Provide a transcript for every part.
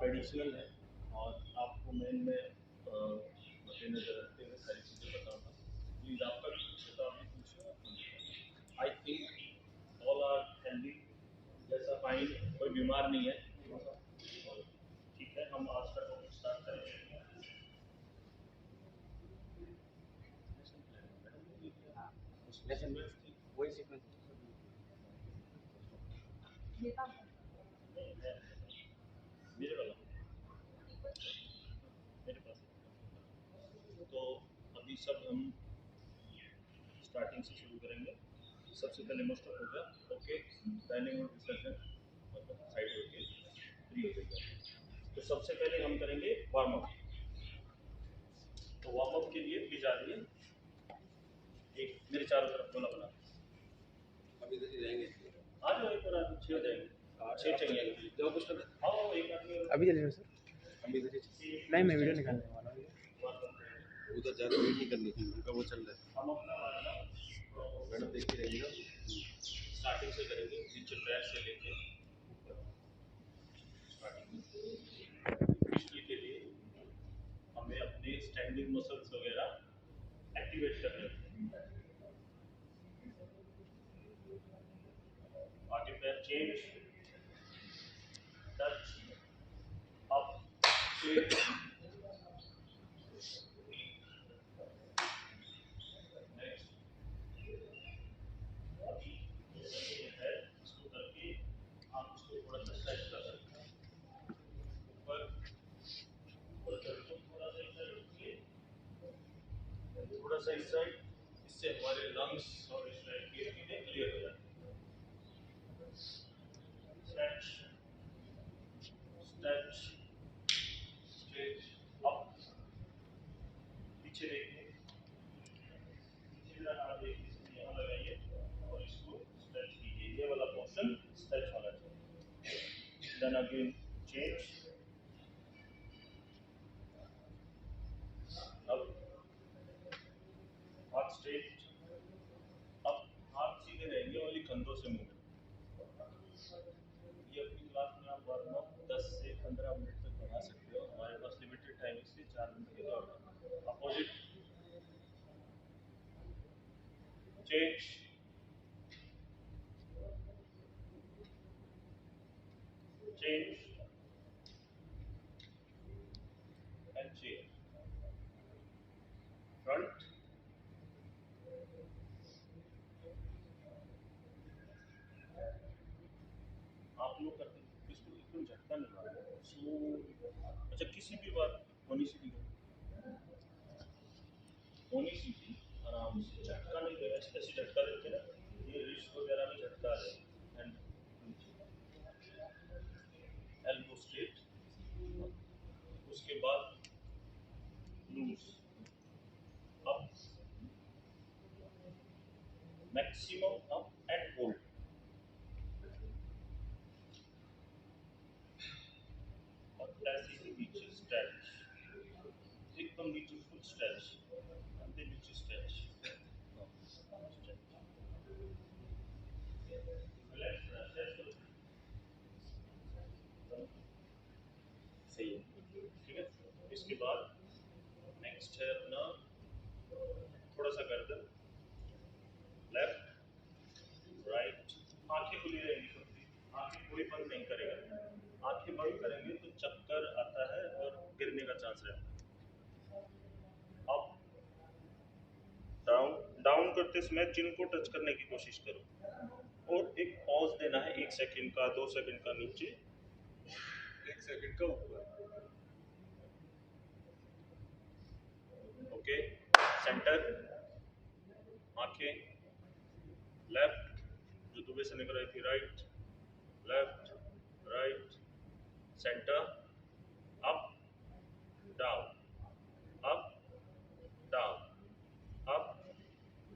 Additional है और आपको मेन में मद्देनजर रखते हुए सारी चीज़ें बताऊँगा। प्लीज़ आपका भी कुछ होता आप भी पूछिए। I think all are healthy, जैसा फाइन, कोई बीमार नहीं है। और ठीक है, हम आज का टॉपिक स्टार्ट करेंगे। लेसन वही सीक्वेंस मेरे वाला मेरे पास तो अभी सब हम स्टार्टिंग से शुरू करेंगे। सबसे पहले मोस्ट हो गया ओके, डाइनिंग और डिस्कशन मतलब साइड होके फ्री हो जाएगा। तो सबसे पहले हम करेंगे वार्म अप। तो वार्म अप के लिए प्लीज आ जाइए, एक मेरे चारों तरफ गोला बना। अभी इधर ही रहेंगे। आ जाओ, एक बार 6 हो जाएंगे, 6 चाहिए जो कुछ कर हाँ एक आदमी अभी चलिए सर। हम इधर ही नहीं, मैं वीडियो निकालने वाला हूँ। उधर ज़्यादा वेट नहीं करनी थी, उनका वो चल रहा है। हम अपना वाला मैडम देखती रहेंगे। स्टार्टिंग से करेंगे, नीचे पैर से लेके पिछले के लिए हमें अपने स्टैंडिंग मसल्स वगैरह एक्टिवेट करने हैं। आगे पैर change, touch, up, change, next. अभी ये है, इसको करके आप इसको थोड़ा सा स्ट्रेच कर सकते हैं। ऊपर थोड़ा सा इस साइड उठिए, थोड़ा सा इस साइड, इससे हमारे लंग्स और इस साइड की चीजें क्लियर हो जाती हैं। स्ट्रेच, स्ट्रेच, स्ट्रेच, अप, पीछे देखिए, सीधा हाथ देखिए, इसको यहाँ लगाइए और इसको स्ट्रेच कीजिए। ये वाला पोर्शन स्ट्रेच होना चाहिए। देन अगेन चेंज, अब हाथ स्ट्रेट, अब हाथ सीधे रहेंगे, ओनली कंधों से मूवमेंट। ये अपनी क्लास में आप वार्म अप 10 से 15 मिनट तक बढ़ा सकते हो, हमारे पास लिमिटेड टाइम इसलिए 4 मिनट के दौरान। Opposite change, change and change, front, आप लोग करते हैं इसको एकदम झटका नहीं मारना, स्लो। अच्छा किसी भी बात होनी सीधी होनी सीधी, आराम से झटका नहीं देना। ऐसे झटका देते ना, ये रिस्ट वगैरह में झटका है। एंड एल्बो स्ट्रेट, उसके बाद loose, up, maximum up and hold. और ऐसे ही नीचे स्ट्रेच, एकदम नीचे फुल स्ट्रेच, अंदर नीचे स्ट्रेच, सही है। ठीक है, इसके बाद नेक्स्ट है अपना थोड़ा सा गर्दन, लेफ्ट राइट, आंखें खुली रहेंगी सबकी, आंखें कोई बंद नहीं करेगा। आंखें बंद करेंगे तो चक्कर आता है और गिरने का चांस रहता है। अप, डाउन, डाउन करते समय चिन को टच करने की कोशिश करो और एक पॉज देना है, 1 सेकंड का, 2 सेकंड का नीचे, 1 सेकंड का ऊपर। ओके, सेंटर, आंखें, लेफ्ट जो दुबे से निकल रही थी, right, left, right, centre, up, down, up, down, up,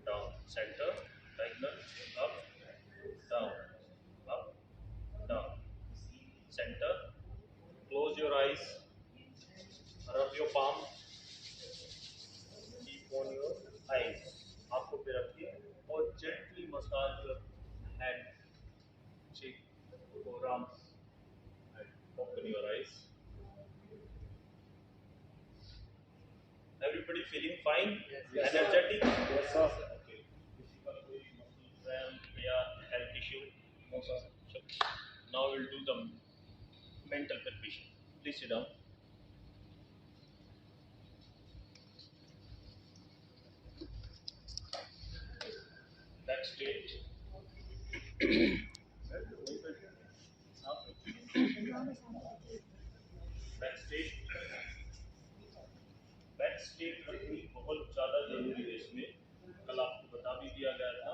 down, centre, diagonal, up, down, up, down, centre. Close your eyes, rub your palm, keep on your eyes, आपको पे रखिए और gently massage your head, cheek, forearms and open your eyes. Fine, energetic. Yes, sir. Okay, किसी का कोई muscle cramp या health issue? No, sir. Now will do the mental preparation. Please sit down. Back straight. Back straight. Back straight रखनी बहुत ज़्यादा जरूरी है इसमें। कल आपको बता भी दिया गया था।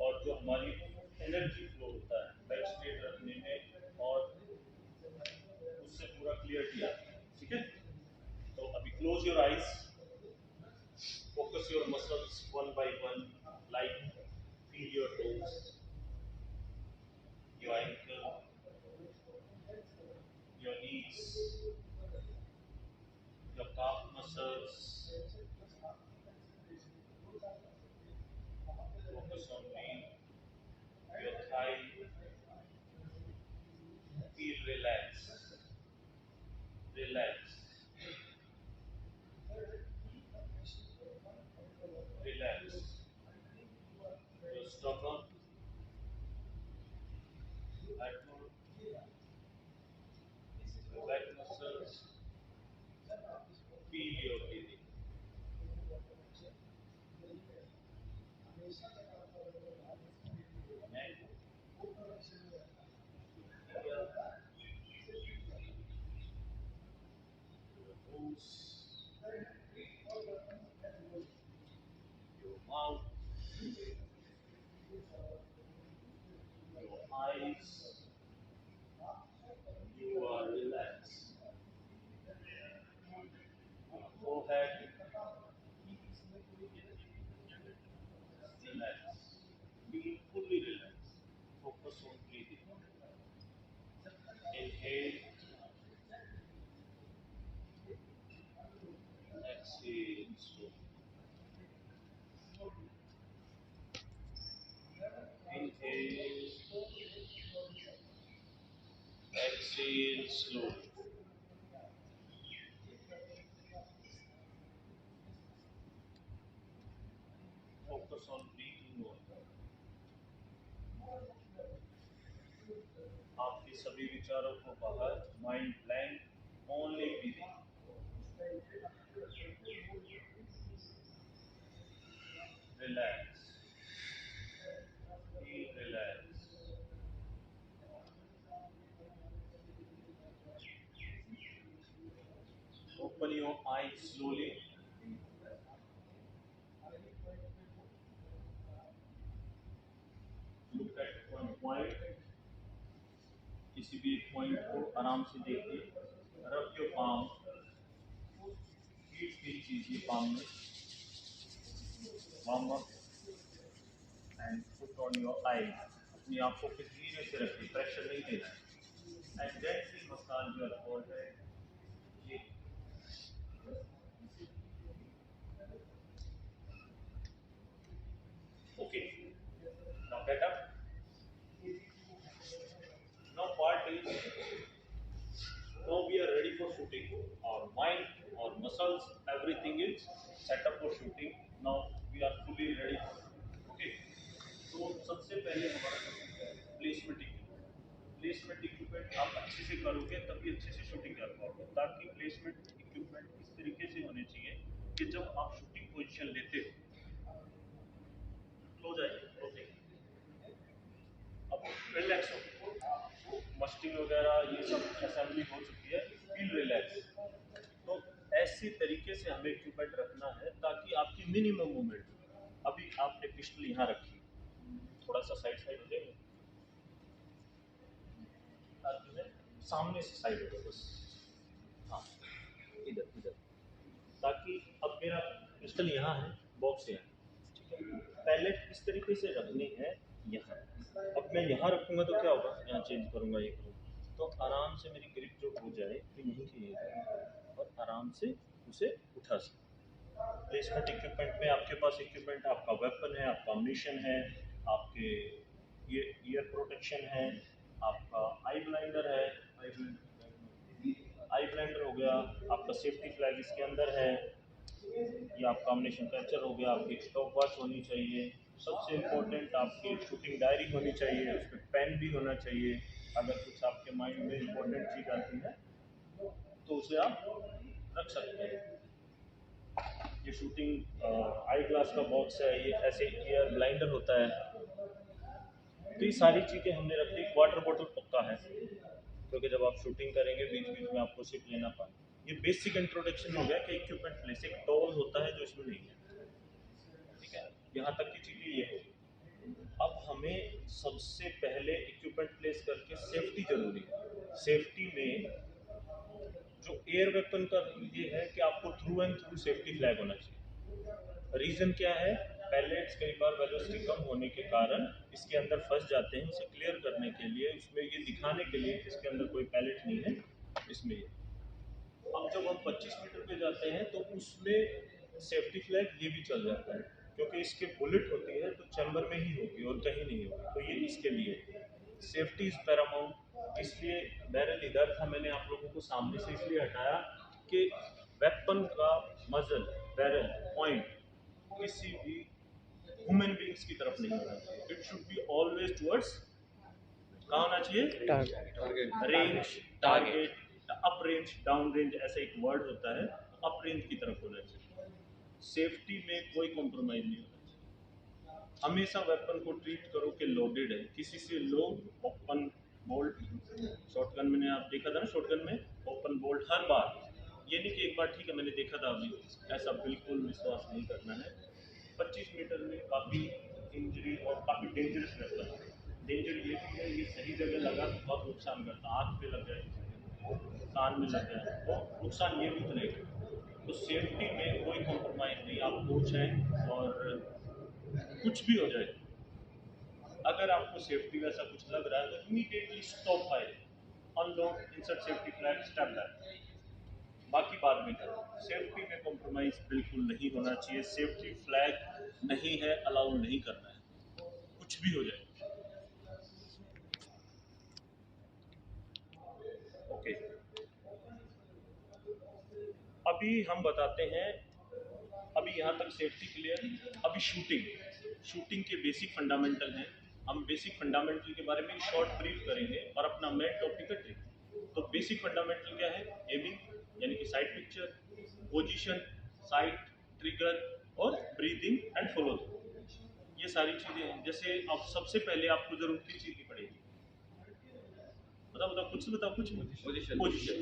और जो हमारी एनर्जी फ्लो होता है बैक स्ट्रेट रखने में, और उससे पूरा क्लियर किया। ठीक है, तो अभी close your eyes, focus your muscles one by one, like feel your toes, your ankle, your knees, your calf muscles. Focus on your thigh. Feel relaxed. Relax. Relax. Your stomach. Abdomen. Your back muscles. Feel your breathing. Neck. Your nose. Your mouth. Your eyes. You are relaxed. Your forehead. Relax. Be fully relaxed. Focus on breathing. Inhale. Exhale. Slowly. Inhale. Exhale slowly. Focus on breathing only. आपके सभी विचारों को बाहर, mind blank, only breathing. Relax, feel relax. Open your eyes slowly. Look at one point, किसी भी एक point को आराम से देखिए। Rub your palm, heat feel कीजिए पाम में। Warm up and put on your eye. अपनी आंखों पे धीरे से रखिए, प्रेशर नहीं देना है। And gently massage your forehead. ये okay, now get up. Now part is, now we are ready for shooting. Our mind, our muscles, everything is set up for shooting. Now we are fully ready. Okay. तो सबसे पहले हमारा placement equipment. Placement equipment आप अच्छे से करोगे तभी अच्छे से शूटिंग कर पाओगे। ताकि प्लेसमेंट इक्विपमेंट इस तरीके से होने चाहिए कि जब आप शूटिंग पोजीशन लेते हो, क्लोज आइए, ओके, अब रिलैक्स हो, मस्टिंग वगैरह ये सब असेंबली हो चुकी है, फील रिलैक्स। तो ऐसे तरीके से हमें इक्विपमेंट रखना है ताकि आपकी मिनिमम मूवमेंट हो। अभी आपने पिस्टल यहाँ रखी, थोड़ा सा साइड हो जाएगा ताकि मैं सामने से साइड हो जाए बस। हाँ, इधर इधर, ताकि अब मेरा पिस्टल यहाँ है, बॉक्स यहाँ है। ठीक है, पैलेट इस तरीके से रखनी है यहाँ। अब मैं यहाँ रखूँगा तो क्या होगा, यहाँ चेंज करूँगा, ये करूँगा तो आराम से मेरी ग्रिप जो हो जाए तो यहीं की यहीं और आराम से उसे उठा सकूँ। प्लेसमेंट इक्विपमेंट में आपके पास इक्विपमेंट, आपका वेपन है, आपका अम्यूनिशन है, आपके ये ईयर प्रोटेक्शन है, आपका आई ब्लाइंडर है, आई ब्लाइंडर हो गया, आपका सेफ्टी फ्लैग इसके अंदर है, ये आपका कॉम्बिनेशन कैप्चर हो गया, आपकी स्टॉप वॉच होनी चाहिए, सबसे इम्पोर्टेंट आपकी शूटिंग डायरी होनी चाहिए, उसमें पेन भी होना चाहिए। अगर कुछ आपके माइंड में इम्पोर्टेंट चीज़ आती है तो उसे आप रख सकते हैं। ये शूटिंग आई ग्लास का बॉक्स है, ये ऐसे एयर ब्लाइंडर होता है। तो ये सारी चीज़ें हमने रख ली। वाटर बॉटल पक्का है, क्योंकि जब आप शूटिंग करेंगे बीच बीच में आपको सिप लेना पाए। ये बेसिक इंट्रोडक्शन हो गया कि इक्विपमेंट प्लेस एक टॉल होता है जो इसमें नहीं है, ठीक है। यहाँ तक की चीज़ें ये हो। अब हमें सबसे पहले इक्विपमेंट प्लेस करके सेफ्टी जरूरी है। सेफ्टी में जो एयर वेपन का रूल ये है कि आपको through and through safety flag होना चाहिए। रीज़न क्या है? पैलेट्स कई बार वेलोसिटी कम होने के कारण इसके अंदर फंस जाते हैं। उसे क्लियर करने के लिए, उसमें ये दिखाने के लिए कि इसके अंदर कोई पैलेट नहीं है, इसमें ये। अब जब हम 25 मीटर पे जाते हैं तो उसमें सेफ्टी फ्लैग ये भी चल जाता है, क्योंकि इसके बुलेट होती है तो चैम्बर में ही होगी और कहीं नहीं होगी। तो ये इसके लिए सेफ्टी इज पैरामाउंट। इसलिए बैरल इधर था, मैंने आप लोगों को सामने से इसलिए हटाया कि वेपन का मजल, बैरल, पॉइंट किसी भी ह्यूमन बींग्स की तरफ नहीं होना चाहिए। It should be always towards, कहाँ होना चाहिए? Target. Range, target, up range, down range, ऐसा एक वर्ड होता है। अप रेंज की तरफ होना चाहिए। सेफ्टी में कोई कॉम्प्रोमाइज नहीं होना चाहिए। हमेशा वेपन को ट्रीट करो कि लोडेड है। किसी से लोड ओपन बोल्ट, शॉटगन मैंने आप देखा था ना, शॉटगन में ओपन बोल्ट हर बार। ये नहीं कि एक बार ठीक है मैंने देखा था अभी, ऐसा बिल्कुल विश्वास नहीं करना है। 25 मीटर में काफ़ी इंजरी और काफ़ी डेंजरस वेपन है। डेंजर ये भी है, ये सही जगह लगा तो बहुत नुकसान करता है। आँख पे लग जाए, कान में लग जाए तो नुकसान ये भी करेगा। तो सेफ्टी में कोई कॉम्प्रोमाइज़ नहीं। आप कोच हैं और कुछ भी हो जाए, अगर आपको सेफ्टी का ऐसा कुछ लग रहा है तो immediately stop fire, unload, insert safety flag, step back. बाकी बाद में करो। सेफ्टी में कॉम्प्रोमाइज बिल्कुल नहीं होना चाहिए। सेफ्टी फ्लैग नहीं है, अलाउ नहीं करना है, कुछ भी हो जाए। ओके, अभी हम बताते हैं, अभी यहाँ तक सेफ्टी क्लियर। अभी शूटिंग के बेसिक फंडामेंटल हैं। हम बेसिक फंडामेंटल के बारे में शॉर्ट ब्रीफ करेंगे और अपना मेन टॉपिक है ट्रिक। तो बेसिक फंडामेंटल क्या है? एमिंग यानी कि side picture, position, site, trigger और ब्रीदिंग एंड फॉलो थ्रू। ये सारी चीज़ें हैं। जैसे अब सबसे पहले आपको जरूरत की चीज़ की पड़ेगी, बताओ बताओ, कुछ बताओ, कुछ पोजीशन। पोजीशन।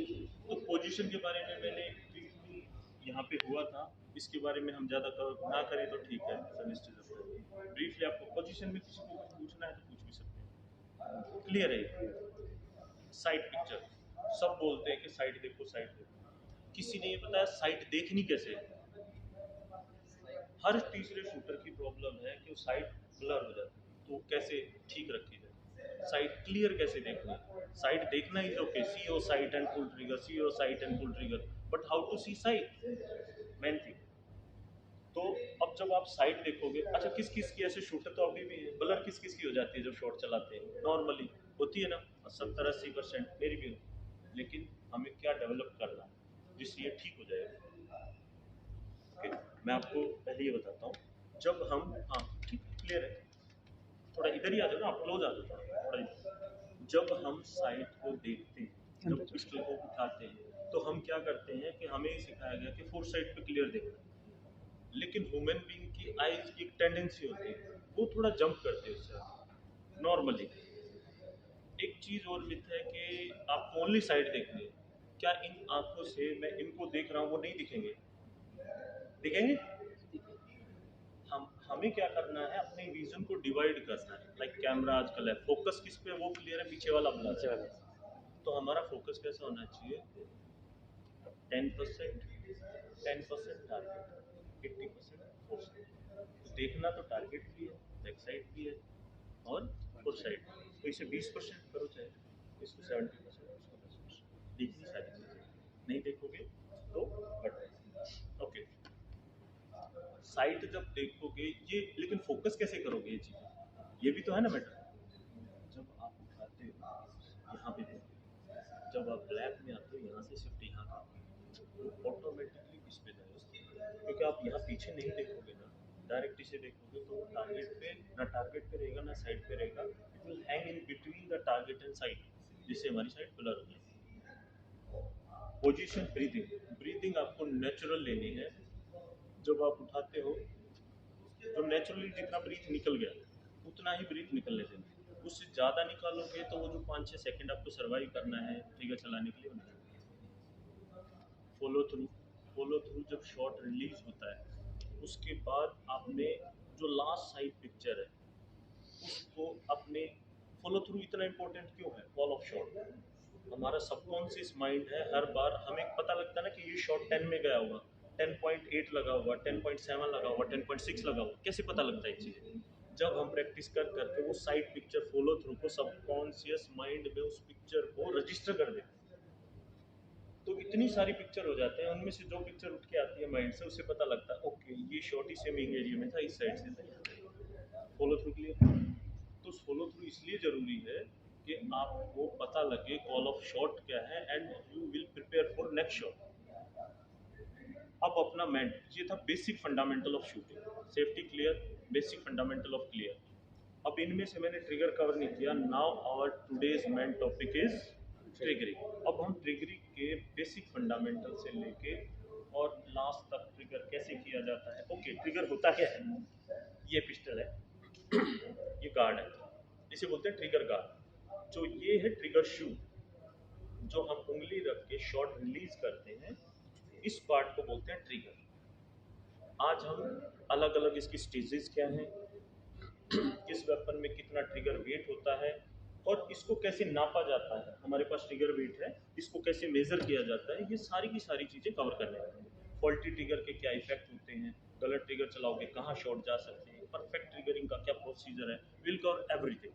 तो पोजीशन के बारे में मैंने briefly यहाँ पे हुआ था, इसके बारे में हम ज़्यादा ना करें तो ठीक है। ब्रीफली आपको पोजीशन में किसी को कुछ पूछना है तो पूछ भी सकते हैं, क्लियर है। साइड पिक्चर, सब बोलते हैं कि साइड देखो, साइड देखो। किसी ने ये बताया साइड देखनी कैसे है। हर तीसरे शूटर की प्रॉब्लम है कि वो साइड ब्लर हो जाती है, तो कैसे ठीक रखी जाए, साइड क्लियर कैसे देखना है। साइड देखना is okay, see your sight and pull trigger, see your sight and pull trigger, but how to see sight, main thing. तो अब जब आप साइड देखोगे, अच्छा किस किस की ऐसे शूटर तो अभी भी है, ब्लर किस किस की हो जाती है जब शॉट चलाते हैं, नॉर्मली होती है ना 70-80%, मेरी भी होती। लेकिन हमें क्या डेवलप करना है जिससे ये ठीक हो जाएगा। ओके, मैं आपको पहले ये बताता हूँ। जब हम, हाँ ठीक क्लियर है, थोड़ा इधर ही आ जाओ ना, आप क्लोज आ जाओ थोड़ा इधर। जब हम साइट को देखते हैं, जब पिस्टल को उठाते हैं, तो हम क्या करते हैं कि हमें सिखाया गया कि फोर साइड पे क्लियर देखना है। लेकिन ह्यूमन बीइंग की आईज की एक टेंडेंसी होती है, वो थोड़ा जंप करते हैं उससे नॉर्मली। एक चीज और मिथ है कि आपको ओनली साइड देखनी है। क्या इन आंखों से मैं इनको देख रहा हूँ वो नहीं दिखेंगे? दिखेंगे। हमें क्या करना है, अपने विजन को डिवाइड करना है। लाइक कैमरा आजकल है, फोकस किस पे, वो क्लियर है, पीछे वाला ब्लर है। तो हमारा फोकस कैसा होना चाहिए? 10% 10% टारगेट, 80% फोर्स। तो देखना तो टारगेट भी है, बैक साइड भी है और फुल साइड। तो इसे 20% करो, चाहे इसको 70%, इसको 10%। देखनी सारी चीज़ें, नहीं देखोगे तो बट ओके। साइट जब देखोगे ये, लेकिन फोकस कैसे करोगे ये चीज़ें, ये भी तो है ना मैटर। जब आप उठाते हो यहाँ पे देखते हो, जब आप ब्लैक में आते हो यहाँ से शिफ्ट यहाँ करते हो, तो ऑटोमेटिकली इस पे जाएगा। क्योंकि आप यहाँ पीछे नहीं देखोगे ना, डायरेक्ट इसे देखोगे तो टारगेट पे ना, टारगेट पे रहेगा ना साइड पे रहेगा, it will hang in between the target and side, जिससे हमारी साइड ब्लर हो जाएगी। पोजीशन ब्रीदिंग, ब्रीदिंग आपको नेचुरल लेनी है। जब आप उठाते हो तो नेचुरली जितना ब्रीथ निकल गया उतना ही ब्रीथ निकलने देना, उससे ज़्यादा निकालोगे तो वो जो 5-6 सेकंड आपको सर्वाइव करना है ट्रिगर चलाने के लिए होना। फॉलो थ्रू, फॉलो थ्रू जब शॉट रिलीज होता है उसके बाद आपने जो लास्ट साइड पिक्चर है उसको अपने, फॉलो थ्रू इतना इंपॉर्टेंट क्यों है कॉल ऑफ शॉट? हमारा सबकॉन्शियस माइंड है, हर बार हमें पता लगता है ना कि ये शॉट 10 में गया होगा, 10.8 लगा हुआ, 10.7 लगा हुआ, 10.6 लगा हुआ, कैसे पता लगता है चीज़? जब हम प्रैक्टिस कर करके वो साइड पिक्चर फॉलो थ्रू को सबकॉन्शियस माइंड में उस पिक्चर को रजिस्टर कर देते हैं, तो इतनी सारी पिक्चर हो जाते हैं, उनमें से जो पिक्चर उठ के आती है माइंड से उससे पता लगता है ओके ये शॉट ही सेमिंग एरिया में था, इस साइड से था। फॉलो थ्रू के लिए तो फॉलो थ्रू इसलिए ज़रूरी है कि आपको पता लगे कॉल ऑफ शॉट क्या है and you will prepare for next shot. अब अपना मेंट, ये था basic fundamental of shooting, safety clear, basic fundamental of clear. अब इनमें से मैंने ट्रिगर कवर नहीं किया। Now our today's main topic is triggering. अब हम ट्रिगरिंग के बेसिक फंडामेंटल से लेके और लास्ट तक ट्रिगर कैसे किया जाता है। ओके, ट्रिगर होता क्या है? ये पिस्टल है, ये गार्ड है, इसे बोलते हैं ट्रिगर गार्ड। जो ये है ट्रिगर शू, जो हम उंगली रख के शॉट रिलीज करते हैं, इस पार्ट को बोलते हैं ट्रिगर। आज हम अलग अलग इसकी स्टेजेस क्या हैं, किस वेपन में कितना ट्रिगर वेट होता है और इसको कैसे नापा जाता है, हमारे पास ट्रिगर वेट है, इसको कैसे मेजर किया जाता है, ये सारी की सारी चीज़ें कवर करने वाले हैं। फॉल्टी ट्रिगर के क्या इफेक्ट होते हैं, गलत ट्रिगर चलाओगे कहाँ शॉट जा सकते हैं, परफेक्ट ट्रिगरिंग का क्या प्रोसीजर है, विल कवर एवरीथिंग।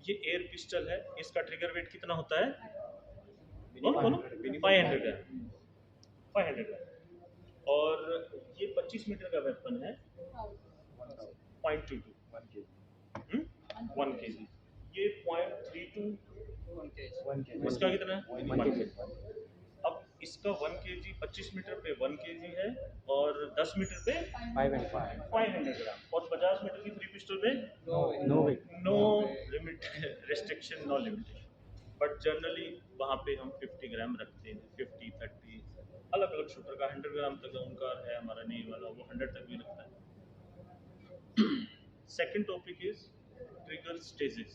ये एयर पिस्टल है, इसका ट्रिगर वेट कितना होता है? बोलो बोलो। 500 है, 500 है। और ये 25 मीटर का वेपन है, 0.22 1 kg। ये 0.32, इसका कितना है? 1 kg। अब इसका 1 kg 25 मीटर पे 1 kg है और 10 मीटर पे 500 ग्राम और 50 मीटर की फ्री पिस्टल में no limit, restriction, no limitation. But generally वहाँ पे हम 50 ग्राम रखते हैं, 50 30 अलग अलग शूटर का 100 ग्राम तक उनका है, हमारा नहीं वाला वो 100 तक भी रखता है। Second topic is trigger stages.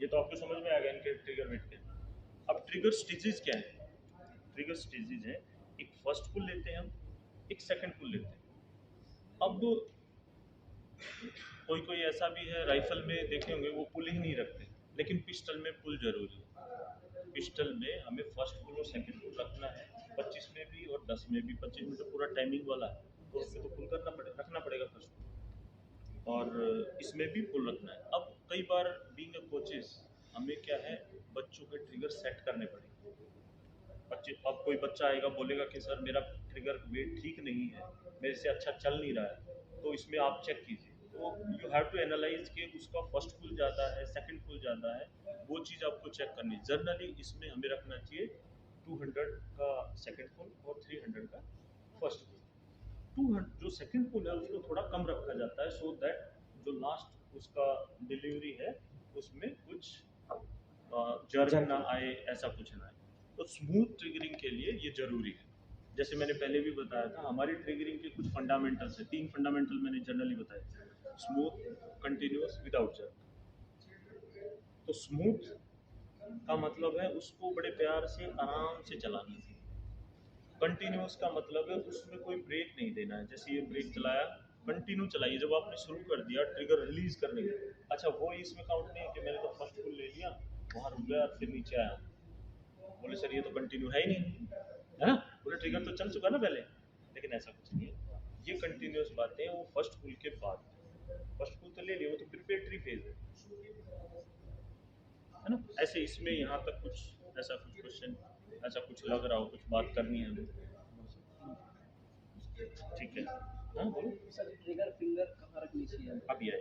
ये तो आपको समझ में आ गया इनके ट्रिगर वेट के। अब ट्रिगर स्टेजेस क्या है? ट्रिगर स्टेजेस है, एक फर्स्ट पुल लेते हैं हम, एक सेकंड पुल लेते हैं। अब कोई कोई ऐसा भी है, राइफल में देखे होंगे वो पुल ही नहीं रखते, लेकिन पिस्टल में पुल जरूरी है। पिस्टल में हमें फर्स्ट पुल और सेकंड पुल रखना है, 25 में भी और 10 में भी। 25 में तो पूरा टाइमिंग वाला है तो उसमें तो पुल रखना पड़ेगा फर्स्ट पुल, और इसमें भी पुल रखना है। अब कई बार बीइंग अ कोचेस हमें क्या है, बच्चों के ट्रिगर सेट करने पड़ेंगे। बच्चे, अब कोई बच्चा आएगा बोलेगा कि सर मेरा ट्रिगर वेट ठीक नहीं है, मेरे से अच्छा चल नहीं रहा है, तो इसमें आप चेक कीजिए। तो यू हैव टू एनालाइज कि उसका फर्स्ट पुल ज़्यादा है, सेकंड पुल ज़्यादा है, वो चीज़ आपको चेक करनी है। जनरली इसमें हमें रखना चाहिए 200 का सेकंड पुल और 300 का फर्स्ट पुल। 200 जो सेकंड पुल है उसको थोड़ा कम रखा जाता है, सो दैट जो लास्ट उसका डिलीवरी है उसमें कुछ जर्म ना आए, ऐसा कुछ ना आए। तो स्मूथ ट्रिगरिंग के लिए ये जरूरी है। जैसे मैंने पहले भी बताया था, हमारी ट्रिगरिंग के कुछ फंडामेंटल्स है, 3 फंडामेंटल मैंने जनरली बताए, स्मूथ, कंटिन्यूअस, विदाउट जर्म। तो स्मूथ का मतलब है उसको बड़े प्यार से आराम से चलाना। कंटिन्यूअस का मतलब है उसमें कोई ब्रेक नहीं देना है। जैसे ये ब्रेक चलाया, कंटिन्यू चलाइए। जब आपने शुरू कर दिया ट्रिगर रिलीज करने के, अच्छा वो इसमें काउंट नहीं है कि मैंने तो फर्स्ट पुल ले लिया, वहाँ रुक गया, फिर नीचे आया, बोले सर ये तो कंटिन्यू है ही नहीं, है ना, बोले ट्रिगर तो चल चुका ना पहले। लेकिन ऐसा कुछ नहीं है, ये कंटिन्यूअस बातें वो फर्स्ट पुल के बाद। फर्स्ट पुल तो ले लिया, वो तो प्रिपरेटरी फेज है ना। ऐसे इसमें यहाँ तक कुछ ऐसा कुछ क्वेश्चन ऐसा कुछ लग रहा हो, कुछ बात करनी है हमें? ठीक है, हाँ बोलो। सर ट्रिगर फिंगर कहाँ रखनी चाहिए? अब ये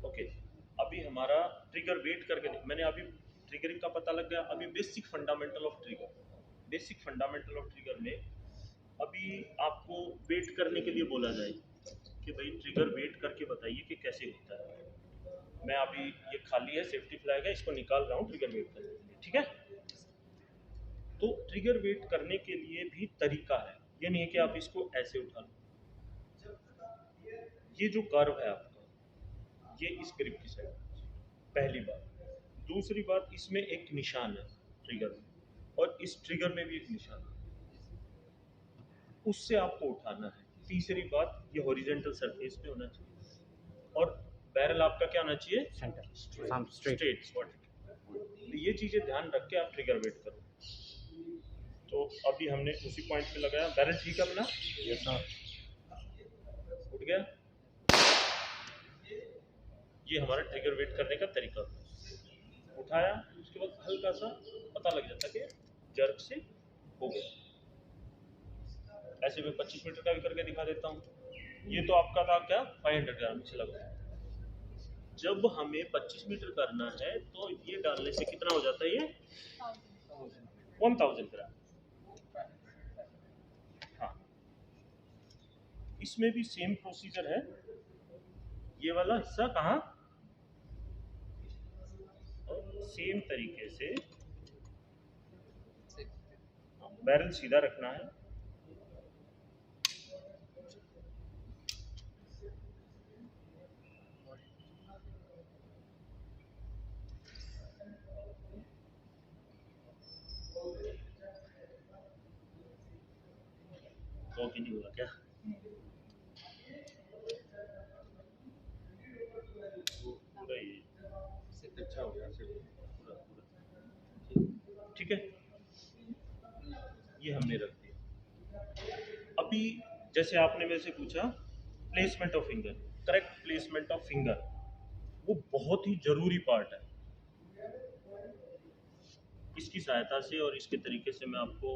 ओके, अभी हमारा ट्रिगर वेट करके मैंने अभी ट्रिगरिंग का पता लग गया। अभी basic fundamental of trigger, basic fundamental of trigger में अभी आपको वेट करने के लिए बोला जाए कि भाई ट्रिगर वेट करके बताइए कि कैसे होता है। मैं अभी ये खाली है, सेफ्टी फ्लैग है, इसको निकाल रहा हूँ ट्रिगर वेट करने के लिए, ठीक है। तो ट्रिगर वेट करने के लिए भी तरीका है, ये नहीं है कि आप इसको ऐसे उठा लो। ये जो कर्व है आपका, ये इस ग्रिप की साइड, पहली बात। दूसरी बात, इसमें एक निशान है ट्रिगर में, और इस ट्रिगर में भी एक निशान है, उससे आपको उठाना है। तीसरी बात, ये हॉरिजॉन्टल सरफेस पे होना चाहिए, और बैरल आपका क्या होना चाहिए, सेंटर स्ट्रेट। तो ये चीजें ध्यान रख के आप ट्रिगर वेट करो। तो अभी हमने उसी पॉइंट पे लगाया, बैरल ठीक है अपना, यस सर। उठ गया। ये हमारा ट्रिगर वेट करने का तरीका था। उठाया, उसके बाद हल्का सा पता लग जाता कि जर्क से हो गया। ऐसे मैं 25 मीटर का भी करके दिखा देता हूँ। ये तो आपका था क्या, 500 ग्राम से लगभग। जब हमें 25 मीटर करना है तो ये डालने से कितना हो जाता है, ये 1000 ग्राम। हाँ, इसमें भी सेम प्रोसीजर है। ये वाला हिस्सा कहाँ, सेम तरीके से बैरल सीधा रखना है। तो नहीं होगा क्या, पूरा ये अच्छा हो गया सिर्फ पूरा पूरा ठीक है। ये हमने रख दिया। अभी जैसे आपने मेरे से पूछा placement of finger, correct placement of finger, वो बहुत ही जरूरी पार्ट है। इसकी सहायता से और इसके तरीके से मैं आपको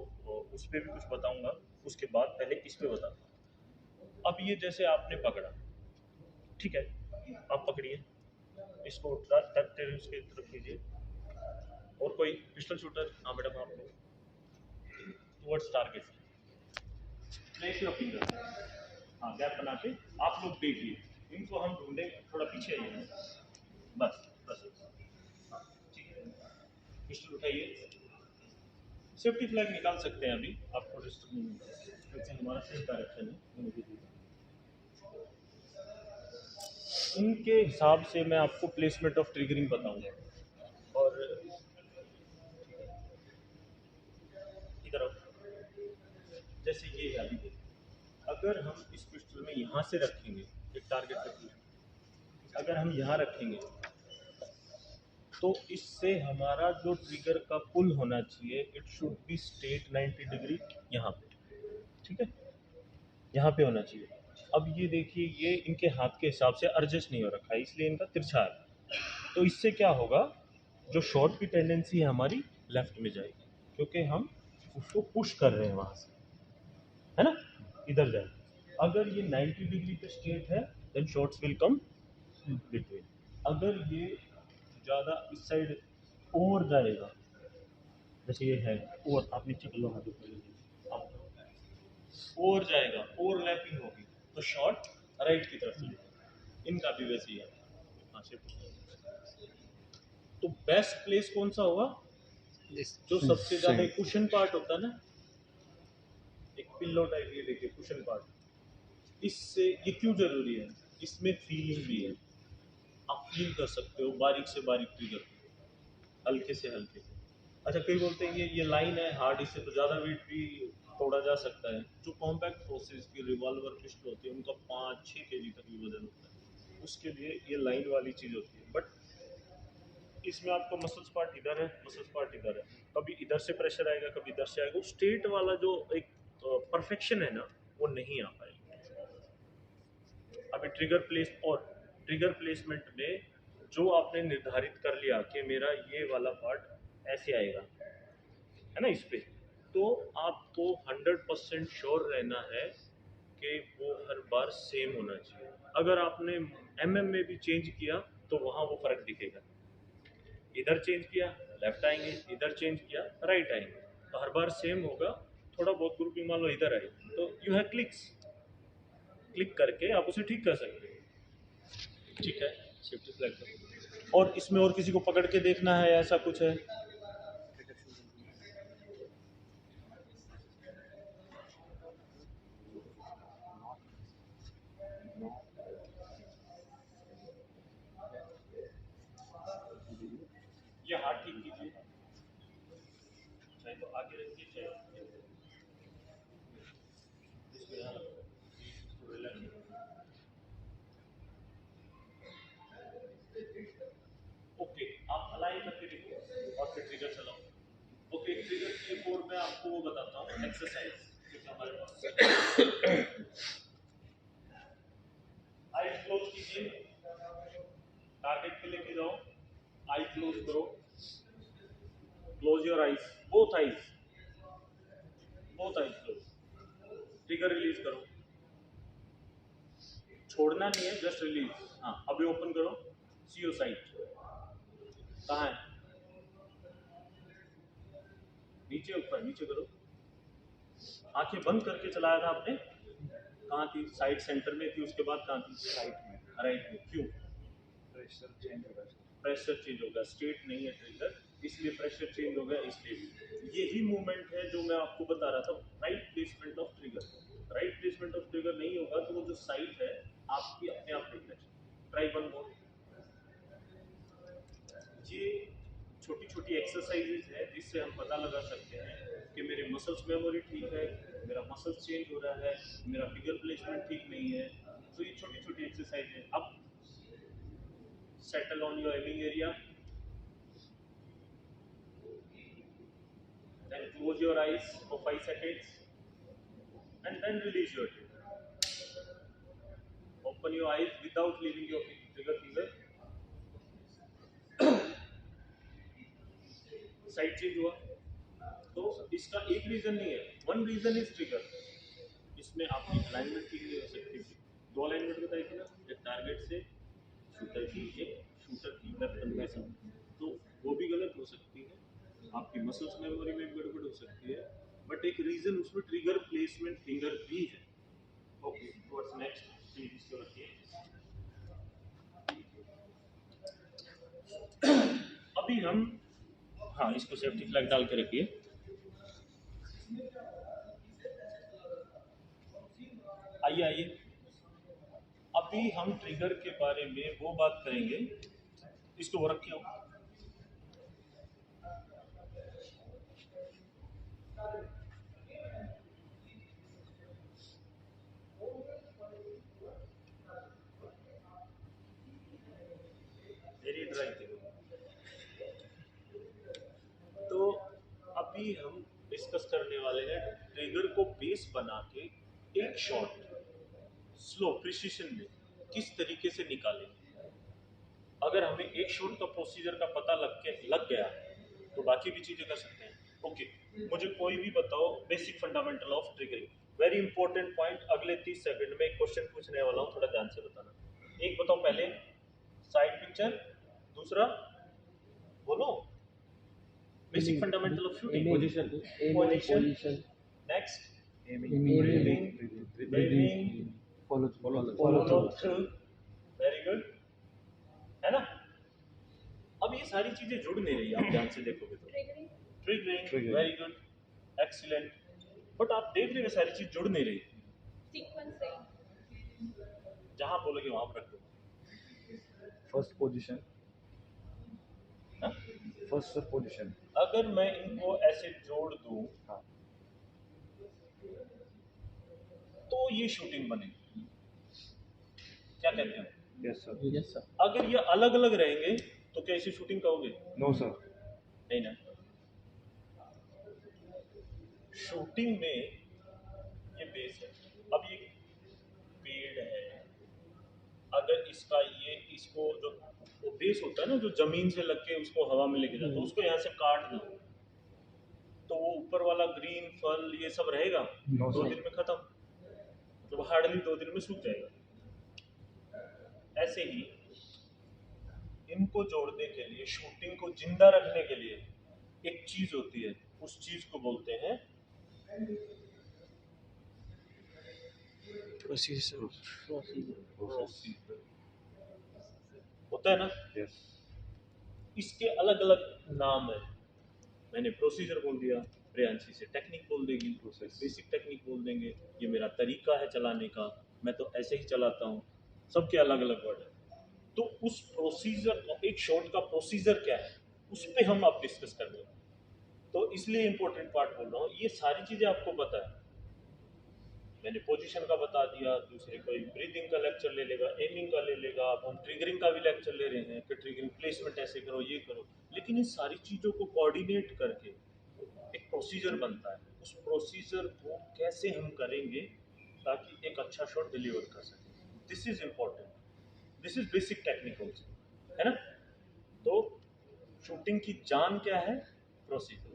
उस पर भी कुछ बताऊंगा, उसके बाद पहले इस पे बताता हूँ। अब ये जैसे आपने पकड़ा, ठीक है, आप पकड़िए इसको, उठा उसके तरफ कीजिए। और कोई पिस्टल शूटर, हाँ मैडम आप towards target, place your finger, हाँ गैप बना के आप लोग देखिए, इनको हम ढूंढे, थोड़ा पीछे आइए, बस बस, हाँ ठीक है। पिस्टल उठाइए, सेफ्टी फ्लैग निकाल सकते हैं अभी, आपको डिस्टर्ब नहीं होगा, वैसे हमारा सही डायरेक्शन है। इनके हिसाब से मैं आपको प्लेसमेंट ऑफ ट्रिगरिंग बताऊंगा। और इधर आओ, जैसे ये है अभी देखिए, अगर हम इस पिस्टल में यहाँ से रखेंगे एक टारगेट पे, अगर हम यहाँ रखेंगे तो इससे हमारा जो ट्रिगर का पुल होना चाहिए, it should be straight 90 degree यहाँ पे, ठीक है, यहाँ पे होना चाहिए। अब ये देखिए, ये इनके हाथ के हिसाब से एडजस्ट नहीं हो रखा है, इसलिए इनका तिरछा है। तो इससे क्या होगा, जो शॉट की टेंडेंसी है हमारी लेफ्ट में जाएगी, क्योंकि हम उसको पुश कर रहे हैं वहाँ से, है ना, इधर जाए। अगर ये 90 डिग्री पे स्ट्रेट है then shots will come between. अगर ये ज़्यादा इस साइड ओवर जाएगा, जैसे ये है ओवर, आप नीचे कर लो हाथ ऊपर, ओवर जाएगा, ओवरलैपिंग होगी, तो शॉट राइट की तरफ जाएगा। इनका भी वैसे ही है। हाँ, तो बेस्ट प्लेस कौन सा होगा, जो सबसे ज्यादा कुशन पार्ट होता है ना, एक पिल्लो टाइप, ये देखिए कुशन पार्ट। इससे ये क्यों जरूरी है, इसमें फीलिंग भी है, आप फील कर सकते हो बारीक से बारीक ट्रिगर, हल्के से हल्के से। अच्छा, कई बोलते हैं ये लाइन है हार्ड, इससे तो ज़्यादा वेट भी तोड़ा जा सकता है। जो कॉम्पैक्ट फोर्सेस की रिवॉल्वर पिस्टल होती है, उनका 5-6 kg तक भी वजन होता है, उसके लिए ये लाइन वाली चीज़ होती है। बट इसमें आपको मसल्स पार्ट इधर है, मसल्स पार्ट इधर है, कभी इधर से प्रेशर आएगा, कभी इधर से आएगा। स्ट्रेट वाला जो एक परफेक्शन है ना, वो नहीं आ पाएगी। अभी ट्रिगर प्लेसमेंट में जो आपने निर्धारित कर लिया कि मेरा ये वाला पार्ट ऐसे आएगा, है ना, इस पे, तो आपको 100% श्योर रहना है कि वो हर बार सेम होना चाहिए। अगर आपने में भी चेंज किया तो वहाँ वो फर्क दिखेगा। इधर चेंज किया, लेफ्ट आएंगे, इधर चेंज किया राइट आएंगे, तो हर बार सेम होगा। थोड़ा बहुत ग्रुपिंग मान लो इधर आए तो यू हैव क्लिक्स, क्लिक करके आप उसे ठीक कर सकते हैं। ठीक है, सेफ्टी फ्लैग करो। और इसमें और किसी को पकड़ के देखना है, ऐसा कुछ है? ये हाथ ठीक कीजिए, चाहे तो आगे रखिए चाहे इसको यहाँ रखो, इसको रिलैक्स। ओके, आप अलाइन करके देखिए और फिर ट्रिगर चलाओ। ओके, ट्रिगर के कोड में आपको वो बताता हूँ एक्सरसाइज, क्योंकि हमारे पास आईज क्लोज कीजिए, टारगेट पे लेके जाओ, आई क्लोज करो, close your eyes, both eyes close, trigger release करो, छोड़ना नहीं है, जस्ट रिलीज। हाँ, अभी ओपन करो, सी योर साइट, कहाँ है? नीचे, ऊपर, नीचे करो। आंखें बंद करके चलाया था आपने, कहाँ थी? साइड सेंटर में थी, उसके बाद कहाँ थी? साइड में, राइट में। क्यों? प्रेशर चेंज होगा, प्रेशर चेंज होगा, स्टेट नहीं है ट्रिगर, इसलिए प्रेशर चेंज हो गया, इसलिए। यही मूवमेंट है जो मैं आपको बता रहा था, right placement of trigger. Right placement of trigger नहीं होगा तो वो जो साइट है आपकी अपने आप रिफ्लेक्शन। Try one more. ये छोटी छोटी एक्सरसाइजेज है जिससे हम पता लगा सकते हैं कि मेरे मसल्स मेमोरी ठीक है, मेरा मसल्स चेंज हो रहा है, मेरा फिगर प्लेसमेंट ठीक नहीं है। तो ये छोटी छोटी एक्सरसाइज है। अब settle on your aiming area, then close your eyes for 5 seconds and then release your trigger. Open your eyes without leaving your trigger finger. Side change हुआ तो इसका एक रीजन नहीं है, वन रीजन इज ट्रिगर। इसमें आपकी alignment ठीक नहीं हो सकती थी। दो अलाइनमेंट बताई थी ना, एक टारगेट से शूटर की, एक शूटर की वेपन के साथ, तो वो भी गलत हो सकती है। आपकी मसल्स मेमोरी में गड़बड़ हो सकती है, बट एक रीजन उसमें ट्रिगर प्लेसमेंट फिंगर भी है। Okay, what's next? प्लीज इसको रखिए। अभी हम, हाँ, इसको सेफ्टी फ्लैग डाल के रखिए। आइए आइए, अभी हम ट्रिगर के बारे में वो बात करेंगे। इसको वो रखिए हो। वेरी ड्राई थी। तो अभी हम डिस्कस करने वाले हैं ट्रिगर को बेस बना के एक शॉट स्लो प्रिसिशन में किस तरीके से निकालें। अगर हमें एक शॉट का प्रोसीजर का पता लग गया तो बाकी भी चीजें कर सकते हैं। ओके, मुझे कोई भी बताओ basic fundamental of triggering. Very important point, अगले 30 सेकंड में एक क्वेश्चन पूछने वाला हूँ, थोड़ा ध्यान से बताना। एक बताओ पहले, साइड पिक्चर, दूसरा बोलो basic fundamental of shooting. Position, next breathing, follow through. Very good, है ना? अब ये सारी चीजें जुड़ नहीं रही, आप ध्यान से देखोगे तो। Triggering, very good, excellent, but आप देख रहे हो सारी चीज जुड़ नहीं रही। सीक्वेंस जहां बोलोगे वहां पर रख दो। First position, first position. अगर मैं इनको ऐसे जोड़ दूं तो ये शूटिंग बनेगी, क्या कहते हैं? Yes sir, yes sir. अगर ये अलग अलग रहेंगे तो क्या इसे शूटिंग कहोगे? नो सर, नहीं ना। शूटिंग में ये बेस है। अब ये पेड़ है, अगर इसका ये इसको जो बेस होता है ना, जो जमीन से लग के उसको हवा में लेके जाता है, उसको यहाँ से काट दो तो वो ऊपर वाला ग्रीन फल ये सब रहेगा? No, 2 sir. दिन में खत्म, मतलब हार्डली 2 दिन में सूख जाएगा। ऐसे ही इनको जोड़ने के लिए, शूटिंग को जिंदा रखने के लिए एक चीज होती है, उस चीज को बोलते हैं प्रोसीजर। प्रोसीजर। होता है ना? यस। इसके अलग अलग नाम है। मैंने प्रोसीजर बोल दिया, प्रियांशी से टेक्निक बोल देगी, बेसिक टेक्निक बोल देंगे, ये मेरा तरीका है चलाने का, मैं तो ऐसे ही चलाता हूँ, सबके अलग अलग वर्ड है। तो उस प्रोसीजर, एक शॉट का प्रोसीजर क्या है, उस पर हम आप डिस्कस कर रहे हैं। तो इसलिए इंपॉर्टेंट पार्ट बोल रहा हूँ, ये सारी चीजें आपको पता है। मैंने पोजीशन का बता दिया, दूसरे कोई ब्रीदिंग का लेक्चर ले लेगा, एमिंग का ले लेगा, अब हम ट्रिगरिंग का भी लेक्चर ले रहे हैं कि ट्रिगरिंग प्लेसमेंट ऐसे करो, ये करो। लेकिन इन सारी चीज़ों को कोऑर्डिनेट करके एक प्रोसीजर बनता है। उस प्रोसीजर को कैसे हम करेंगे ताकि एक अच्छा शॉट डिलीवर कर सकें, this is important, this is basic technique also, है ना? तो शूटिंग की जान क्या है? प्रोसीजर।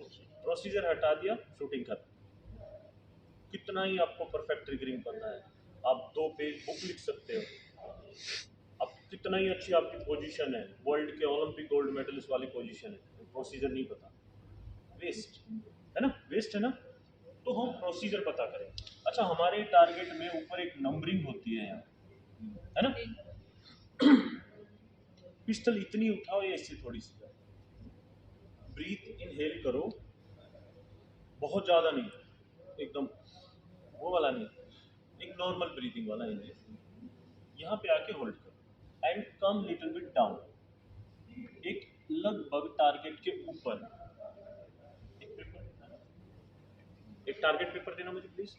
प्रोसीजर हटा दिया, शूटिंग खत्म। कितना ही आपको परफेक्ट ट्रिगरिंग पता है, आप 2 पेज बुक लिख सकते हो, अब कितना ही अच्छी आपकी पोजीशन है, वर्ल्ड के ओलंपिक गोल्ड मेडलिस्ट वाली पोजीशन है, प्रोसीजर नहीं पता, वेस्ट है ना? वेस्ट है ना? तो हम प्रोसीजर पता करें। अच्छा, हमारे टारगेट में ऊपर एक नंबरिंग होती है यहाँ, है ना? पिस्टल इतनी उठाओ या इससे थोड़ी सी, ब्रीथ इनहेल करो, बहुत ज़्यादा नहीं, एकदम वो वाला नहीं, एक नॉर्मल ब्रीथिंग वाला इनहेल, यहाँ पे आके होल्ड करो and come little bit down, एक लगभग टारगेट के ऊपर। एक टारगेट पेपर देना मुझे प्लीज।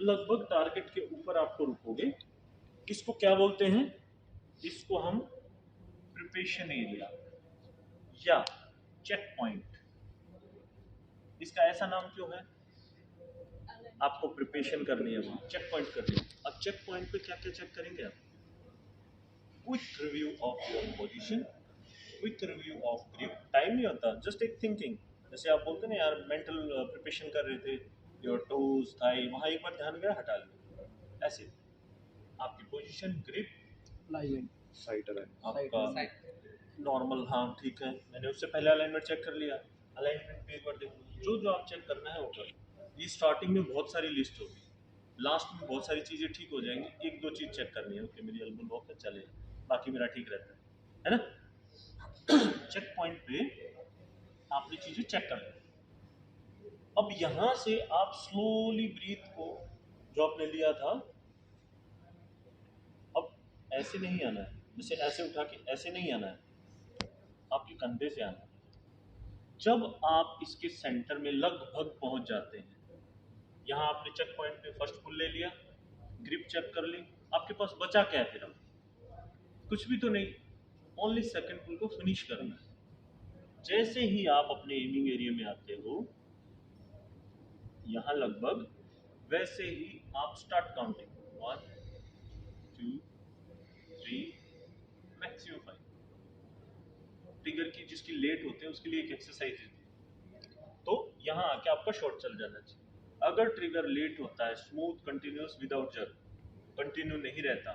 लगभग टारगेट के ऊपर आपको रुकोगे, इसको क्या बोलते हैं? इसको हम प्रिपरेशन एरिया या चेक पॉइंट। इसका ऐसा नाम क्यों है? आपको प्रिपरेशन करनी है, वहां चेक पॉइंट करनी है। अब चेक पॉइंट पे क्या क्या चेक करेंगे आप? Quick review of your position, quick review of grip. Time नहीं होता, जस्ट एक थिंकिंग। जैसे आप बोलते ना यार, मेंटल प्रिपरेशन कर रहे थे, योर टोज, थाई, वहां एक बार ध्यान गया, हटा लिया। ऐसे आपकी position, grip, alignment, side align. आपका नॉर्मल, हाँ ठीक है, मैंने उससे पहले अलाइनमेंट चेक कर लिया, अलाइनमेंट पे एक बार देखो, जो जो आप चेक करना है वो कर। ये स्टार्टिंग में बहुत सारी लिस्ट होगी, लास्ट में बहुत सारी चीज़ें ठीक हो जाएंगी, एक दो चीज़ चेक करनी है, ओके मेरी एल्बो लॉक है, चले, बाकी मेरा ठीक रहता है ना? चेक पॉइंट पे आपने चीजें चेक कर ली। अब यहां से आप स्लोली ब्रीथ को, जो आपने लिया था, अब ऐसे नहीं आना है, जैसे ऐसे उठा के ऐसे नहीं आना है, आपके कंधे से आना है। जब आप इसके सेंटर में लगभग पहुंच जाते हैं, यहां आपने चेक पॉइंट पे फर्स्ट पुल ले लिया, ग्रिप चेक कर ली, आपके पास बचा क्या है फिर? अब कुछ भी तो नहीं, ओनली सेकंड पुल को फिनिश करना है। जैसे ही आप अपने एमिंग एरिया में आते हो, यहाँ लगभग वैसे ही आप स्टार्ट काउंटिंग, 1 2 3 मैक्सिमम 5। ट्रिगर की जिसकी लेट होते हैं उसके लिए एक एक्सरसाइज है, तो यहाँ आके आपका शॉट चल जाना चाहिए। अगर ट्रिगर लेट होता है, smooth continuous without jerk, continue नहीं रहता,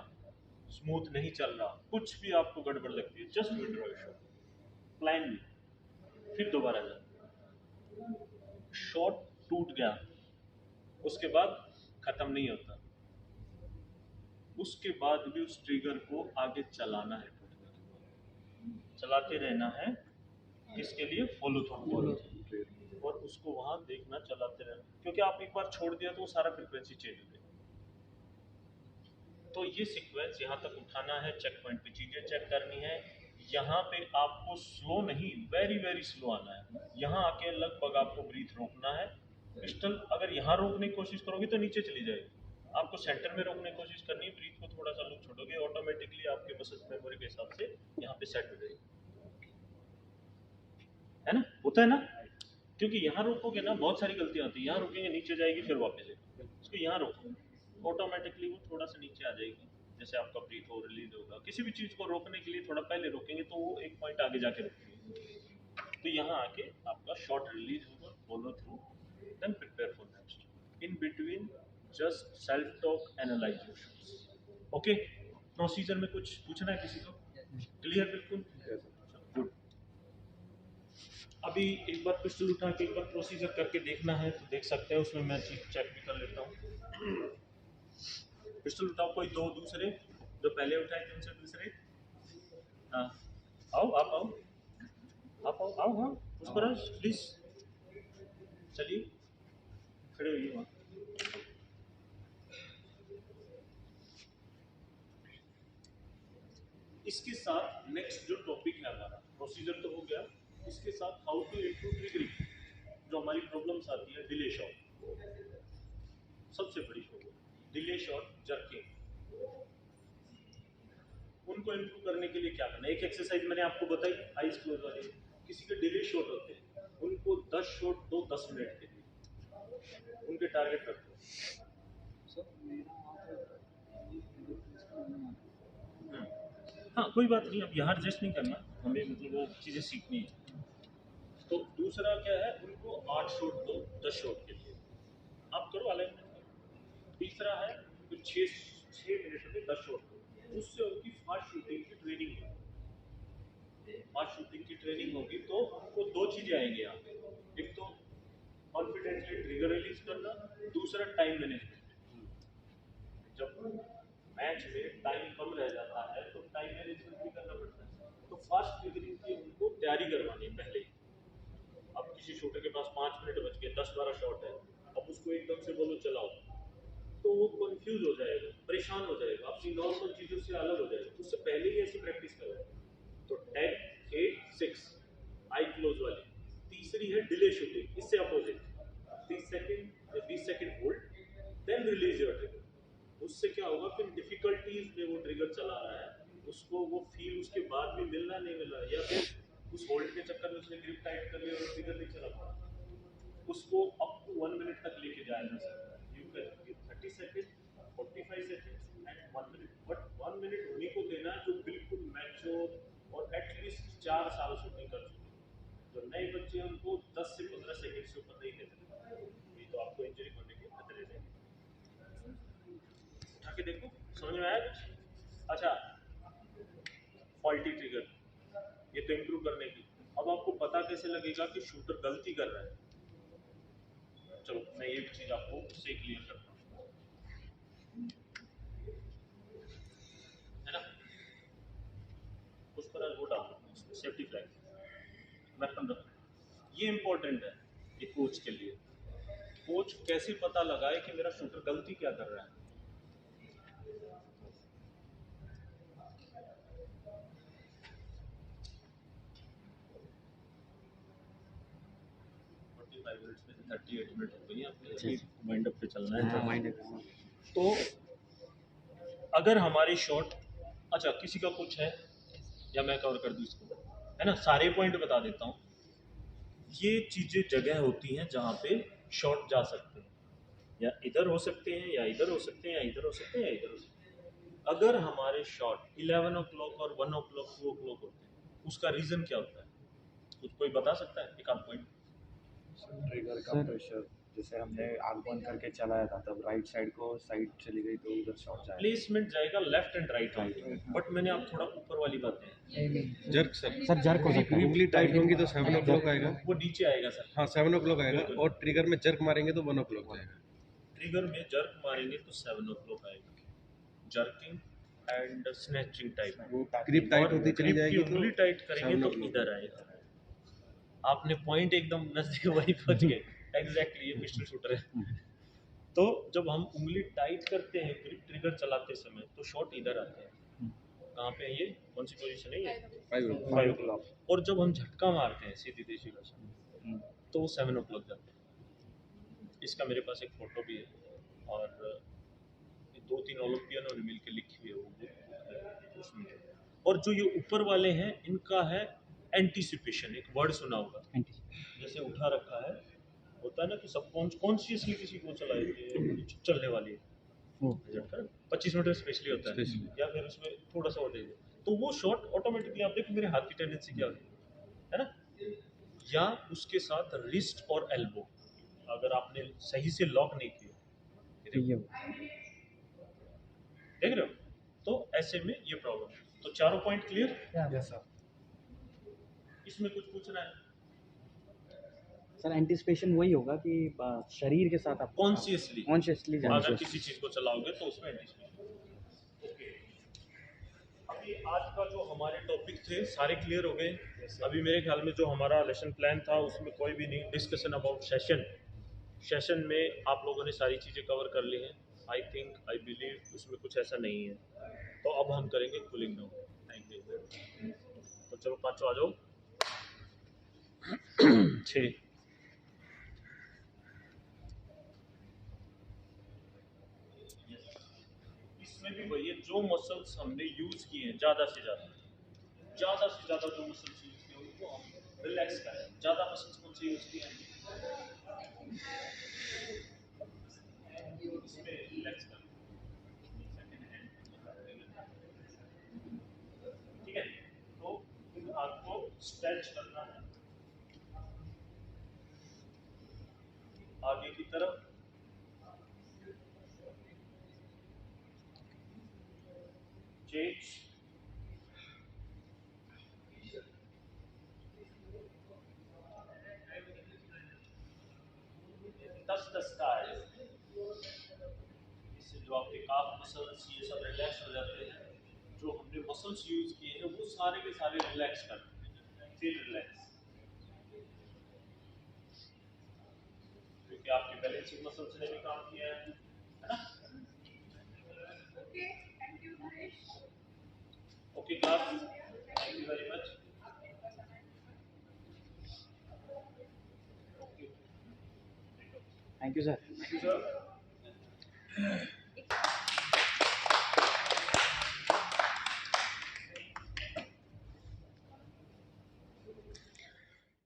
स्मूथ नहीं चल रहा, कुछ भी आपको गड़बड़ लगती है, just withdraw your shot plan, फिर दोबारा जाए, शॉट टूट गया, उसके बाद खत्म नहीं होता, उसके बाद भी उस ट्रिगर को आगे चलाना है, चलाते रहना है। इसके लिए फॉलो थ्रू, और उसको वहां देखना, चलाते रहना, क्योंकि आप एक बार छोड़ दिया तो वो सारा फ्रीक्वेंसी चेंज हो जाएगा। तो ये सीक्वेंस यहाँ तक उठाना है, चेक पॉइंट पे चीजें चेक करनी है, यहाँ पे आपको स्लो नहीं, वेरी वेरी स्लो आना है, यहाँ आके लगभग आपको ब्रीथ रोकना है। पिस्टल अगर यहाँ रोकने की कोशिश करोगे तो नीचे चली जाएगी, आपको सेंटर में रोकने की कोशिश करनी है, ब्रीथ को थोड़ा सा लूप छोड़ोगे, ऑटोमेटिकली आपके मसल्स मेमोरी के हिसाब से यहाँ पे सेट हो जाएगी, है ना? होता है ना? क्योंकि यहाँ रोकोगे ना, बहुत सारी गलतियाँ होती है, यहाँ रोकेंगे नीचे जाएगी, फिर वापस जाएगी, उसको यहाँ रोको, ऑटोमेटिकली वो थोड़ा सा नीचे आ जाएगी। जैसे आपका ब्रीथ हो रिलीज होगा, किसी भी चीज़ को रोकने के लिए थोड़ा पहले रोकेंगे तो वो एक पॉइंट आगे जाके रुकेगी, तो यहाँ आके आपका शॉर्ट रिलीज होगा, follow through, then prepare for next, in between just self talk, analyse your shots. Okay, procedure में कुछ पूछना है किसी को? क्लियर बिल्कुल? गुड। अभी एक बार पिस्टल उठा के एक बार प्रोसीजर करके देखना है तो देख सकते हैं, उसमें मैं चेक भी कर लेता हूँ। पिस्टल उठाओ कोई दो दूसरे, जो पहले उठाए थे उनसे दूसरे। हाँ आओ, आप आओ, आप आओ, आओ, हाँ पुष्पराज प्लीज चलिए, खड़े होइए वहाँ। इसके साथ नेक्स्ट जो टॉपिक है हमारा, प्रोसीजर तो हो गया, इसके साथ हाउ टू इम्प्रूव ट्रिगरिंग, जो हमारी प्रॉब्लम्स आती है, डिले शॉट, सबसे बड़ी प्रॉब्लम डिले शॉट, जर्किंग, उनको इम्प्रूव करने के लिए क्या करना है। एक एक्सरसाइज मैंने आपको बताई आइज क्लोज वाली, किसी के डिले शॉट होते हैं उनको 10 शॉट दो 10 मिनट के लिए, उनके टारगेट रखो। हाँ कोई बात नहीं, अब यहाँ एडजस्ट नहीं करना हमें, मतलब वो चीज़ें सीखनी है। तो दूसरा क्या है, उनको 8 शॉट दो 10 शॉट के लिए, आप करो अलग में। तीसरा है तो 6 मिनट में 10 शॉट दो, उससे उनकी फास्ट शूटिंग की ट्रेनिंग होगी। फास्ट शूटिंग की ट्रेनिंग होगी तो उनको दो चीज़ें आएंगी यहाँ पे, एक तो कॉन्फिडेंटली ट्रिगर रिलीज करना, दूसरा टाइम मैनेजमेंट। जब मैच में टाइम कम रह जाता है तो टाइम मैनेजमेंट भी करना पड़ता है, तो फास्ट ट्रिगरिंग की उनको तैयारी करवानी है पहले ही। अब किसी शूटर के पास 5 मिनट बच गए, 10-12 शॉट है, अब उसको एकदम से बोलो चलाओ, तो वो कंफ्यूज हो जाएगा, परेशान हो जाएगा, अपनी नॉर्मल चीज़ों से अलग हो जाएगा। उससे पहले ही ऐसी प्रैक्टिस करो। तो 10, 8, 6 आई क्लोज वाली। तीसरी है डिले शूटिंग, इससे अपोजिट, 30 सेकंड या 20 second hold, then release your trigger. उससे क्या होगा, फिर डिफिकल्टीज में वो ट्रिगर चला रहा है, उसको वो फील उसके बाद भी मिलना नहीं मिल रहा, या फिर उस होल्ड के चक्कर में उसने ग्रिप टाइट कर लिया और ट्रिगर नहीं चला पा रहा, उसको अप टू 1 मिनट तक लेके जाया जा सकता है। You can give 30 second, 45 second and 1 minute, but 1 minute उन्हीं को देना जो बिल्कुल मैच्योर और एटलीस्ट 4 साल शूटिंग कर चुके हैं। जो नए बच्चे हैं उनको 10 से 15 सेकंड से ऊपर नहीं देते, नहीं तो आपको इंजरी होने के खतरे रहेंगे। उठा के देखो, समझ में आया कुछ? अच्छा, फॉल्टी ट्रिगर, ये तो इम्प्रूव करने की। अब आपको पता कैसे लगेगा कि शूटर गलती कर रहा है? चलो मैं एक चीज आपको उससे क्लियर करता हूँ, है ना? उस पर वो डाल दो सेफ्टी फ्लैग, वेपन रखो, ये इंपॉर्टेंट है एक कोच के लिए। कोच कैसे पता लगाए कि मेरा शूटर गलती क्या कर रहा है? मिनट्स में 38 मिनट हो गई है, अपने वाइंड अप पे चलना है। तो अगर हमारी शॉट, अच्छा किसी का कुछ है या मैं कवर कर दूं इसको, है ना, सारे पॉइंट बता देता हूँ। ये चीजें जगह होती हैं जहाँ पे शॉट जा सकते हैं, या इधर हो सकते हैं या इधर हो सकते हैं या इधर हो सकते हैं या इधर हो सकते हैं। अगर हमारे शॉट 11 ओ क्लॉक और 1 ओ क्लॉक 2 ओ क्लॉक होते हैं, उसका रीजन क्या होता है? कुछ कोई बता सकता है एक आध पॉइंट? ट्रिगर का प्रेशर, जैसे हमने आग बंद करके चलाया था तब राइट साइड को साइड चली गई तो उधर शॉट जाएगा। प्लेसमेंट जाएगा लेफ्ट एंड राइट, बट मैंने आप थोड़ा ऊपर वाली बातें, जर्क सर जर्क हो सकता है। उंगली टाइट होंगी तो 7 ओ क्लॉक आएगा। वो नीचे आएगा सर। हाँ 7 ओ क्लॉक आएगा, और ट्रिगर में जर्क मारेंगे तो 1 ओ क्लॉक जाएगा। ट्रिगर में जर्क मारेंगे तो 7 ओ क्लॉक आएगा। Jerking and snatching type, grip tight होती चली जाएगी तो उंगली टाइट करेंगे 7 तो ओ क्लॉक इधर आएगा। आपने पॉइंट एकदम नजदीक वही पहुंच गए, एग्जैक्टली ये पिस्टल शूटर है। तो जब हम उंगली टाइट करते हैं ग्रिप ट्रिगर चलाते समय तो शॉट इधर आते हैं। कहाँ पे है ये, कौन सी पोजीशन है ये? 5 ओ क्लॉक। और जब हम झटका मारते हैं सीधी देशी भाषा तो वो 7 ओ क्लॉक जाते हैं। इसका मेरे पास एक फोटो भी है, और 2-3 ओलंपियनों ने मिलकर लिखी हुई है वो बुक उसमें। और जो ये ऊपर वाले हैं इनका है एंटीसिपेशन, एक वर्ड सुना होगा, जैसे उठा रखा है, होता है ना कि सब कॉन्शियसली किसी को चलाए चलने वाली है झटका, 25 मीटर स्पेशली होता है, या फिर उसमें थोड़ा सा और तो वो शॉट ऑटोमेटिकली, आप देखो मेरे हाथ की टेंडेंसी क्या होती है ना, या उसके साथ रिस्ट और एल्बो, अगर आपने सही से लॉक नहीं किया, देख रहे हो, तो ऐसे में ये प्रॉब्लम है। तो चारों पॉइंट क्लियर? Yes sir. इसमें कुछ पूछना है? सर एंटिसिपेशन वही होगा कि शरीर के साथ आप कॉन्शियसली कॉन्शियसली अगर किसी चीज को चलाओगे तो उसमें एंटिसिपेशन। ओके, अभी आज का जो हमारे टॉपिक थे सारे क्लियर हो गए। अभी मेरे ख्याल में जो हमारा लेसन प्लान था उसमें कोई भी नहीं डिस्कशन अबाउट सेशन में आप लोगों ने सारी चीज़ें कवर कर ली हैं। आई थिंक आई बिलीव उसमें कुछ ऐसा नहीं है। तो अब हम करेंगे कूलिंग डाउन। Thank you. तो चलो पाँचों आ जाओ। 6 इसमें भी वही है, जो मसल्स हमने यूज किए हैं ज़्यादा से ज़्यादा जो मसल्स यूज किए उनको हम रिलैक्स करें। ज़्यादा मसल्स कौन से यूज किए हैं इसमें रिलैक्स करें। ठीक है, तो इन हाथ को स्ट्रेच करना है आगे की तरफ। Change, touch the sky. इससे जो आपके काफ मसल्स ये सब रिलैक्स हो जाते हैं। जो हमने मसल्स यूज किए हैं वो सारे के सारे रिलैक्स करते हैं। फील रिलैक्स, क्योंकि आपके बैलेंसिंग मसल्स ने भी काम किया है ना? Okay class, thank you very much. Thank you sir. Thank you sir.